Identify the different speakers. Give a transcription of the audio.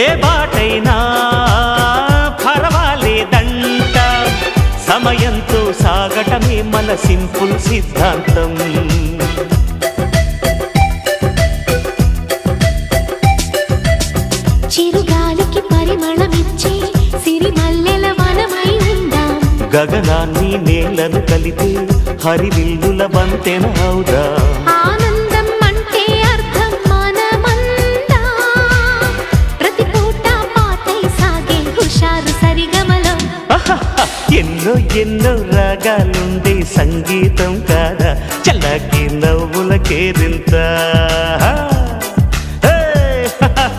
Speaker 1: ఏ బాటైనా పర్వాలేదంట, సమయంతో సాగటమే మన సింపుల్ సిద్ధాంతం.
Speaker 2: చిరుగాలికి పరిమళమిచ్చే సిరిమల్లెల వనమై ఉందాం,
Speaker 1: గగనాన్ని నేలను కలిపే హరివిల్లుల బంతెన అవుదాం.
Speaker 2: ఆనందం అంటే అర్థం మనమందా, ప్రతి పూట పాటై సాగే హుషారు సరిగమలో.
Speaker 1: ఎన్నో ఎన్నో రాగాలుండే సంగీతం కాదా, చల్లకి నవ్వుల కేరింత.